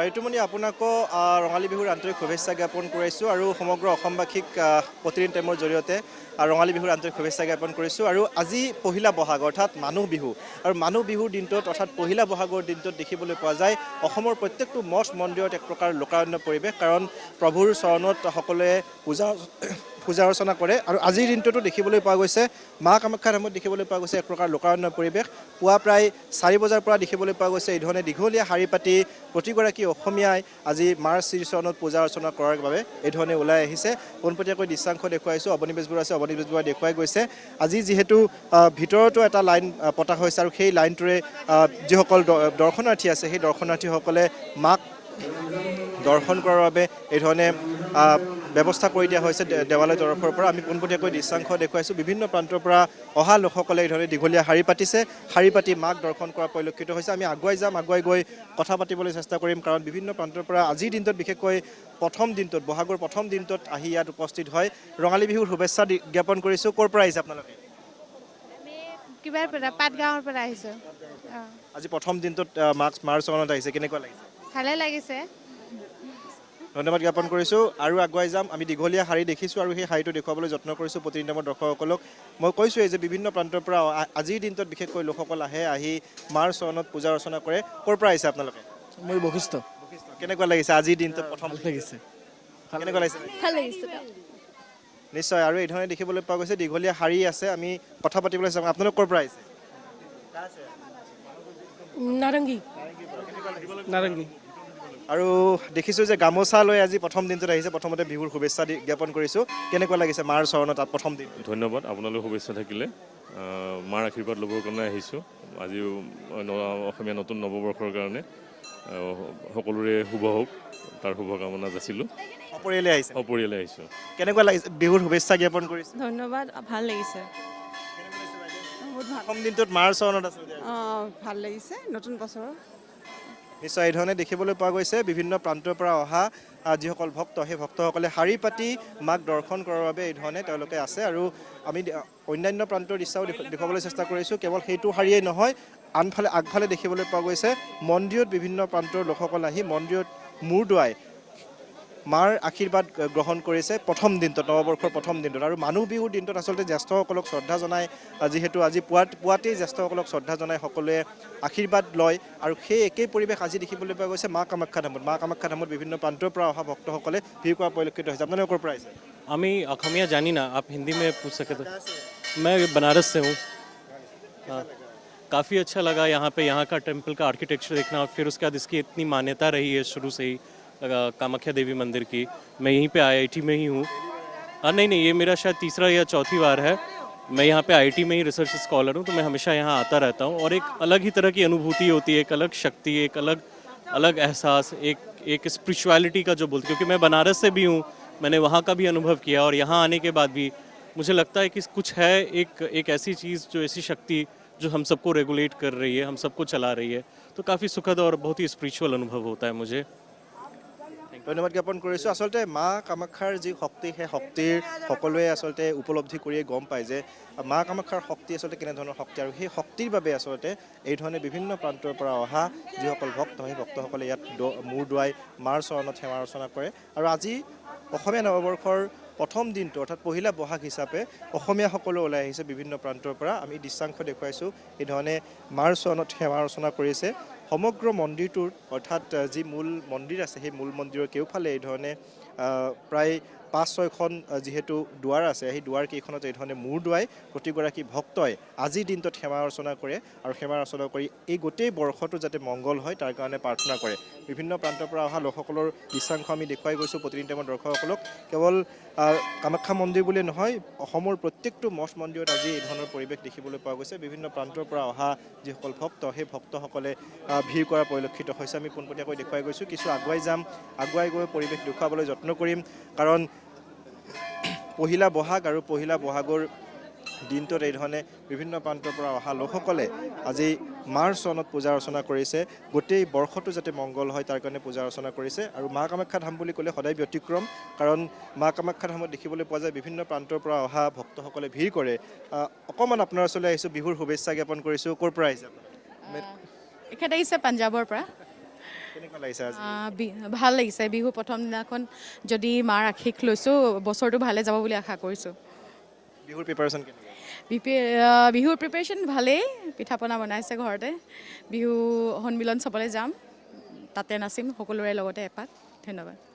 ঋতুমণি আপোনাকো ৰঙালী বিহুৰ আন্তৰিক শুভেচ্ছা জ্ঞাপন কৰিছোঁ আৰু সমগ্ৰ অসমবাসীক প্ৰতিদিন টাইমৰ জৰিয়তে ৰঙালী বিহুৰ আন্তৰিক শুভেচ্ছা জ্ঞাপন কৰিছোঁ আৰু আজি পহিলা বহাগ অৰ্থাৎ মানুহ বিহু আৰু মানুহ বিহুৰ দিনটোত অৰ্থাৎ পহিলা বহাগৰ দিনটোত দেখিবলৈ পোৱা যায় অসমৰ প্ৰত্যেকটো মঠ মন্দিৰত এক প্ৰকাৰ লোকাৰণ্য পৰিৱেশ কাৰণ প্ৰভুৰ চৰণত সকলোৱে পূজা অৰ্চনা কৰে আৰু আজিৰ দিনটোতো দেখিবলৈ পোৱা গৈছে মা কামাখ্যাৰ নামত দেখিবলৈ পোৱা গৈছে এক প্ৰকাৰ লোকাৰণ্য পৰিৱেশ পুৱা প্ৰায় 4 বজাৰ পৰা দেখিবলৈ পোৱা গৈছে এই ধৰণে দীঘলীয়া শাৰী পাতি প্ৰতিগৰাকী অসমীয়াই আজি মাৰ শ্ৰীচৰণত পূজা অৰ্চনা কৰাৰ বাবে এই ধৰণে ওলাই আহিছে পোনপটীয়াকৈ দৃশ্যাংশ দেখুৱাইছোঁ অৱনিবেশ বৰুৱা আছে অৱনিবেশ বৰুৱাই দেখুৱাই গৈছে আজি যিহেতু ভিতৰতো এটা লাইন পতা হৈছে আৰু সেই লাইনটোৰে যিসকল দৰ্শনাৰ্থী আছে সেই দৰ্শনাৰ্থীসকলে মাক দৰ্শন কৰাৰ বাবে এই ধৰণে ব্যৱস্থা কৰি দিয়া হৈছে দেৱালয়ৰ তৰফৰ পৰা আমি পোনপটীয়াকৈ দৃশ্যাংশ দেখুৱাইছোঁ বিভিন্ন প্ৰান্তৰ পৰা অহা লোকসকলে এই ধৰণে দীঘলীয়া শাৰী পাতিছে শাৰী পাতি মাক দৰ্শন কৰা পৰিলক্ষিত হৈছে আমি আগুৱাই যাম আগুৱাই গৈ কথা পাতিবলৈ চেষ্টা কৰিম কাৰণ বিভিন্ন প্ৰান্তৰ পৰা আজিৰ দিনটোত বিশেষকৈ প্ৰথম দিনটোত বহাগৰ প্ৰথম দিনটোত আহি ইয়াত উপস্থিত হয় ৰঙালী বিহুৰ শুভেচ্ছা জ্ঞাপন কৰিছোঁ ক'ৰ পৰা আহিছে আপোনালোকে কিবাৰ পৰা পাটগাঁৱৰ পৰা আহিছোঁ আজি প্ৰথম দিনটোত মাৰ চৰণত আহিছে কেনেকুৱা লাগিছে ভালে লাগিছে ধন্যবাদ জ্ঞাপন কৰিছোঁ আৰু আগুৱাই যাম আমি দীঘলীয়া শাৰী দেখিছোঁ আৰু সেই শাৰীটো দেখুৱাবলৈ যত্ন কৰিছোঁ প্ৰতিদিন টাইমৰ দৰ্শকসকলক মই কৈছোঁৱেই যে বিভিন্ন প্ৰান্তৰ পৰা আজিৰ দিনটোত বিশেষকৈ লোকসকল আহি মাৰ চৰণত পূজা অৰ্চনা কৰে ক'ৰ পৰা আহিছে আপোনালোকে মই বশিষ্ঠ কেনেকুৱা লাগিছে আজিৰ দিনটোত প্ৰথম লাগিছে কেনেকুৱা লাগিছে ভাল লাগিছে নিশ্চয় আৰু এই ধৰণে দেখিবলৈ পোৱা গৈছে দীঘলীয়া শাৰী আছে আমি কথা পাতিবলৈ চাম আপোনালোক ক'ৰ পৰা আহিছে নাৰেংগী আৰু দেখিছোঁ যে গামোচা লৈ আজি প্ৰথম দিনটোত আহিছে প্ৰথমতে বিহুৰ শুভেচ্ছা জ্ঞাপন কৰিছোঁ কেনেকুৱা লাগিছে মাৰ চৰণত তাত প্ৰথম দিন ধন্যবাদ আপোনালৈ শুভেচ্ছা থাকিলে মাৰ আশীৰ্বাদ ল'বৰ কাৰণে আহিছোঁ আজিও অসমীয়া নতুন নৱবৰ্ষৰ কাৰণে সকলোৰে শুভ হওক তাৰ শুভকামনা যাচিলোঁ সপৰিয়ালে আহিছোঁ কেনেকুৱা লাগিছে বিহুৰ শুভেচ্ছা জ্ঞাপন কৰিছোঁ ধন্যবাদ ভাল লাগিছে প্ৰথম দিনটোত মাৰ চৰণত আছে ভাল লাগিছে নতুন বছৰ নিশ্চয় এই ধৰণে দেখিবলৈ পোৱা গৈছে বিভিন্ন প্ৰান্তৰ পৰা অহা যিসকল ভক্ত সেই ভক্তসকলে শাৰী পাতি মাক দৰ্শন কৰাৰ বাবে এই ধৰণে তেওঁলোকে আছে আৰু আমি অন্যান্য প্ৰান্তৰ দৃশ্যও দেখুৱাবলৈ চেষ্টা কৰিছোঁ কেৱল সেইটো শাৰীয়েই নহয় আনফালে আগফালে দেখিবলৈ পোৱা গৈছে মন্দিৰত বিভিন্ন প্ৰান্তৰ লোকসকল আহি মন্দিৰত মূৰ দোৱাই মাৰ আশীৰ্বাদ গ্ৰহণ কৰিছে প্ৰথম দিনটোত নৱবৰ্ষৰ প্ৰথম দিনটোত আৰু মানুহ বিহুৰ দিনটোত আচলতে জ্যেষ্ঠসকলক শ্ৰদ্ধা জনাই যিহেতু আজি পুৱাতেই জ্যেষ্ঠসকলক শ্ৰদ্ধা জনাই সকলোৱে আশীৰ্বাদ লয় আৰু সেই একেই পৰিৱেশ আজি দেখিবলৈ পোৱা গৈছে মা কামাখ্যা ধামত বিভিন্ন প্ৰান্তৰ পৰা অহা ভক্তসকলে ভিৰ কৰা পৰিলক্ষিত হৈছে আপোনালোকৰ ক'ৰ পৰা আহিছে আমি অসমীয়া জানি না आप हिंदी में पूछ सके तो मैं बनारस से हूँ काफ़ी अच्छा लगा यहाँ पे यहाँ का टेम्पल का आर्किटेक्चर देखना फिर उसके बाद इसकी इतनी मान्यता रही है शुरू से ही कामाख्या देवी मंदिर की मैं यहीं पे IIT में ही हूँ नहीं ये मेरा शायद तीसरा या चौथी बार है मैं यहाँ पे IIT में ही रिसर्च स्कॉलर हूँ तो मैं हमेशा यहाँ आता रहता हूँ और एक अलग ही तरह की अनुभूति होती है एक अलग शक्ति एक अलग एहसास एक स्पिरिचुअलिटी का जो बोलते क्योंकि मैं बनारस से भी हूँ मैंने वहाँ का भी अनुभव किया और यहाँ आने के बाद भी मुझे लगता है कि कुछ है एक ऐसी चीज़ जो ऐसी शक्ति जो हम सबको रेगुलेट कर रही है हम सबको चला रही है तो काफ़ी सुखद और बहुत ही स्पिरिचुअल अनुभव होता है मुझे ধন্যবাদ জ্ঞাপন কৰিছোঁ আচলতে মা কামাখ্যাৰ যি শক্তি সেই শক্তিৰ সকলোৱে আচলতে উপলব্ধি কৰিয়ে গম পায় যে মা কামাখ্যাৰ শক্তি আচলতে কেনেধৰণৰ শক্তি আৰু সেই শক্তিৰ বাবে আচলতে এই ধৰণে বিভিন্ন প্ৰান্তৰ পৰা অহা যিসকল ভক্ত সেই ভক্তসকলে ইয়াত মূৰ দোৱাই মাৰ চৰণত সেৱা অৰ্চনা কৰে আৰু আজি অসমীয়া নৱবৰ্ষৰ প্ৰথম দিনটো অৰ্থাৎ পহিলা বহাগ হিচাপে অসমীয়াসকলে ওলাই আহিছে বিভিন্ন প্ৰান্তৰ পৰা আমি দৃশ্যাংশ দেখুৱাইছোঁ এই ধৰণে মাৰ চৰণত সেৱা অৰ্চনা কৰিছে সমগ্ৰ মন্দিৰটোৰ অৰ্থাৎ যি মূল মন্দিৰ আছে সেই মূল মন্দিৰৰ কেউফালে এই ধৰণে প্ৰায় 5-6খন যিহেতু দুৱাৰ আছে সেই দুৱাৰকেইখনত এই ধৰণে মূৰ দোৱাই প্ৰতিগৰাকী ভক্তই আজিৰ দিনটোত সেৱা অৰ্চনা কৰে আৰু সেৱা অৰ্চনা কৰি এই গোটেই বৰ্ষটো যাতে মংগল হয় তাৰ কাৰণে প্ৰাৰ্থনা কৰে বিভিন্ন প্ৰান্তৰ পৰা অহা লোকসকলৰ দৃশ্যাংশ আমি দেখুৱাই গৈছোঁ প্ৰতিদিন টাইমৰ দৰ্শকসকলক কেৱল কামাখ্যা মন্দিৰ বুলিয়ে নহয় অসমৰ প্ৰত্যেকটো মঠ মন্দিৰত আজি এই ধৰণৰ পৰিৱেশ দেখিবলৈ পোৱা গৈছে বিভিন্ন প্ৰান্তৰ পৰা অহা যিসকল ভক্ত সেই ভক্তসকলে ভিৰ কৰা পৰিলক্ষিত হৈছে আমি পোনপটীয়াকৈ দেখুৱাই গৈছোঁ কিছু আগুৱাই যাম আগুৱাই গৈ পৰিৱেশ দেখুৱাবলৈ যত্ন কৰিম কাৰণ পহিলা বহাগ আৰু পহিলা বহাগৰ দিনটোত এই ধৰণে বিভিন্ন প্ৰান্তৰ পৰা অহা লোকসকলে আজি মাৰ চৰণত পূজা অৰ্চনা কৰিছে গোটেই বৰ্ষটো যাতে মংগল হয় তাৰ কাৰণে পূজা অৰ্চনা কৰিছে আৰু মা কামাখ্যা ধাম বুলি ক'লে সদায় ব্যতিক্ৰম কাৰণ মা কামাখ্যা ধামত দেখিবলৈ পোৱা যায় বিভিন্ন প্ৰান্তৰ পৰা অহা ভক্তসকলে ভিৰ কৰে অকণমান আপোনাৰ ওচৰলৈ আহিছোঁ বিহুৰ শুভেচ্ছা জ্ঞাপন কৰিছোঁ ক'ৰ পৰা আহিছে এখেত আহিছে পাঞ্জাৱৰ পৰা কেনেকুৱা লাগিছে আজি ভাল লাগিছে বিহু প্ৰথম দিনাখন যদি মাৰ আশীষ লৈছোঁ বছৰটো ভালে যাব বুলি আশা কৰিছোঁ বিহুৰ প্ৰিপাৰেশ্যন কেনেকুৱা বিহুৰ প্ৰিপেৰেশ্যন ভালেই পিঠা পনা বনাইছে ঘৰতে বিহু সন্মিলন চাবলৈ যাম তাতে নাচিম সকলোৰে লগতে এপাক ধন্যবাদ